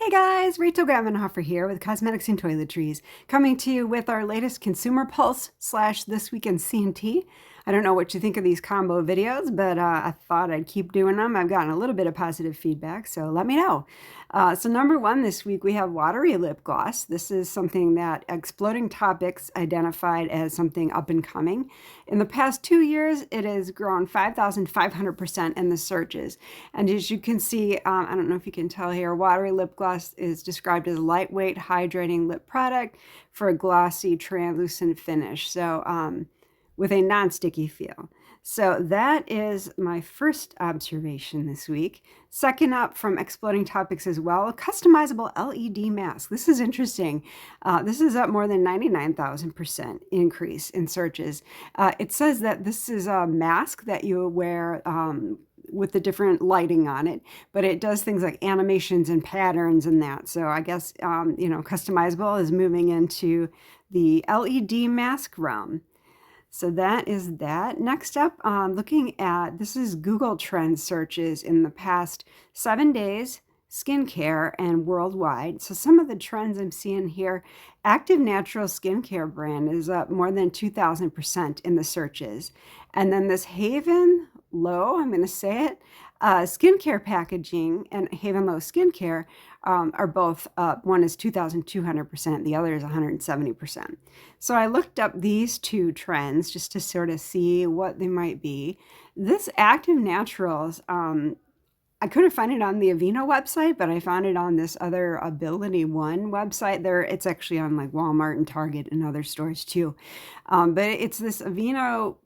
Hey guys, Rachel Grabenhofer here with Cosmetics and Toiletries, coming to you with our latest Consumer Pulse / This Week in C&T. I don't know what you think of these combo videos, but I thought I'd keep doing them. I've gotten a little bit of positive feedback, so let me know. So number one this week, we have watery lip gloss. This is something that Exploding Topics identified as something up and coming. In the past 2 years, it has grown 5,500% in the searches. And as you can see, I don't know if you can tell here, watery lip gloss is described as a lightweight, hydrating lip product for a glossy, translucent finish. So with a non-sticky feel. So that is my first observation this week. Second up from Exploding Topics as well, customizable LED mask. This is interesting. This is up more than 99,000% increase in searches. It says that this is a mask that you wear with the different lighting on it, but it does things like animations and patterns and that. So I guess, customizable is moving into the LED mask realm. So that is that. Next up, looking at, this is Google Trends searches in the past 7 days, skincare and worldwide. So some of the trends I'm seeing here, Active Naturals skincare brand is up more than 2,000% in the searches. And then this Haven Low, I'm going to say it, skincare packaging and Haven Low skincare are both up. One is 2,200%, the other is 170%. So I looked up these two trends just to sort of see what they might be. This Active Naturals, I couldn't find it on the Aveeno website, but I found it on this other Ability One website. It's actually on like Walmart and Target and other stores too. But it's this Aveeno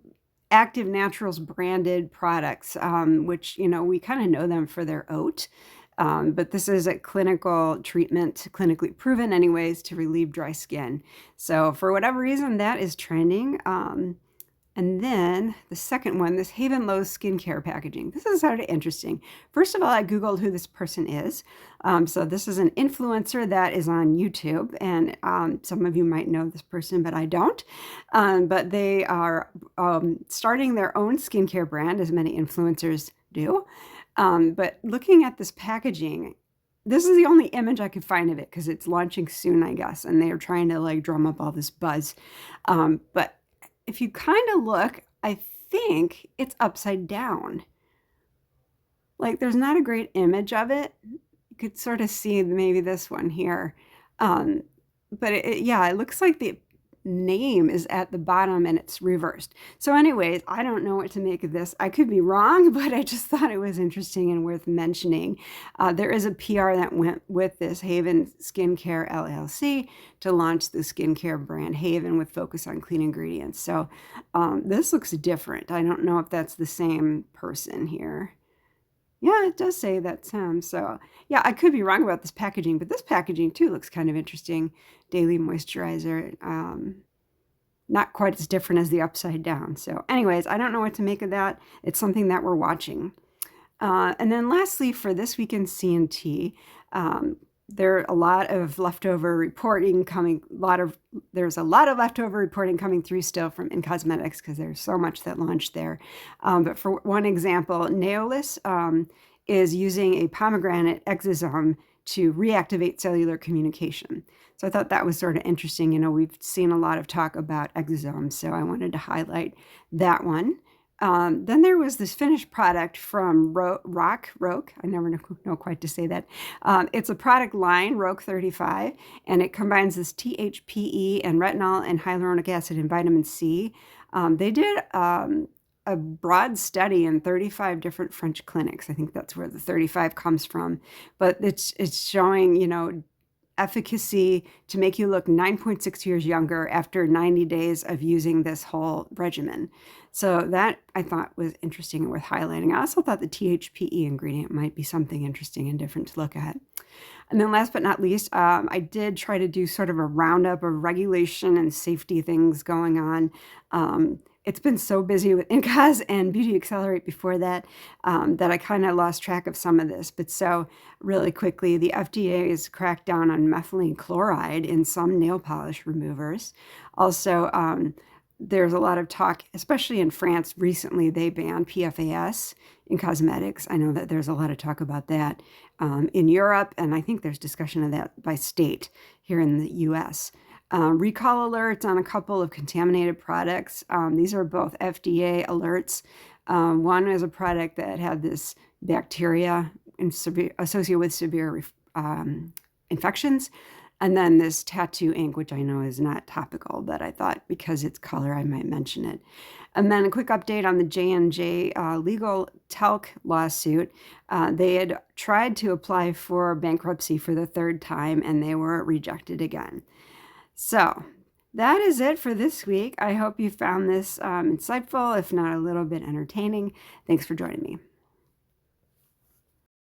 Active Naturals branded products, which, we kind of know them for their oat. But this is a clinical treatment, clinically proven anyways, to relieve dry skin. So for whatever reason, that is trending. And then the second one, this Haven Low skincare packaging. This is sort of interesting. First of all, I Googled who this person is. So this is an influencer that is on YouTube, and some of you might know this person, but I don't. But they are starting their own skincare brand, as many influencers do. But looking at this packaging, this is the only image I could find of it because it's launching soon, I guess, and they're trying to like drum up all this buzz. But if you kind of look, I think it's upside down. Like there's not a great image of it. You could sort of see maybe this one here. But it looks like the name is at the bottom and it's reversed. So anyways, I don't know what to make of this. I could be wrong, but I just thought it was interesting and worth mentioning. There is a PR that went with this Haven Skincare LLC to launch the skincare brand Haven with focus on clean ingredients. So this looks different. I don't know if that's the same person here. Yeah, it does say that's him. So yeah, I could be wrong about this packaging, but this packaging too looks kind of interesting. Daily moisturizer, not quite as different as the upside down. So anyways, I don't know what to make of that. It's something that we're watching. And then lastly, for this week in C&T, there are a lot of leftover reporting coming. There's a lot of leftover reporting coming through still from in cosmetics because there's so much that launched there. But for one example, Neolis is using a pomegranate exosome to reactivate cellular communication. So I thought that was sort of interesting. We've seen a lot of talk about exosomes, so I wanted to highlight that one. Then there was this finished product from Roke. I never know quite to say that. It's a product line, Roke 35, and it combines this THPE and retinol and hyaluronic acid and vitamin C. They did a broad study in 35 different French clinics. I think that's where the 35 comes from. But it's showing, efficacy to make you look 9.6 years younger after 90 days of using this whole regimen. So that I thought was interesting and worth highlighting. I also thought the THPE ingredient might be something interesting and different to look at. And then last but not least, I did try to do sort of a roundup of regulation and safety things going on. It's been so busy with InCos and Beauty Accelerate before that, that I kind of lost track of some of this. But so really quickly, the FDA has cracked down on methylene chloride in some nail polish removers. Also, There's a lot of talk, especially in France recently, they banned PFAS in cosmetics. I know that there's a lot of talk about that in Europe, and I think there's discussion of that by state here in the US. Recall alerts on a couple of contaminated products. These are both FDA alerts. One is a product that had this bacteria associated with severe infections. And then this tattoo ink, which I know is not topical, but I thought because it's color, I might mention it. And then a quick update on the J&J legal talc lawsuit. They had tried to apply for bankruptcy for the third time, and they were rejected again. So that is it for this week. I hope you found this insightful, if not a little bit entertaining. Thanks for joining me.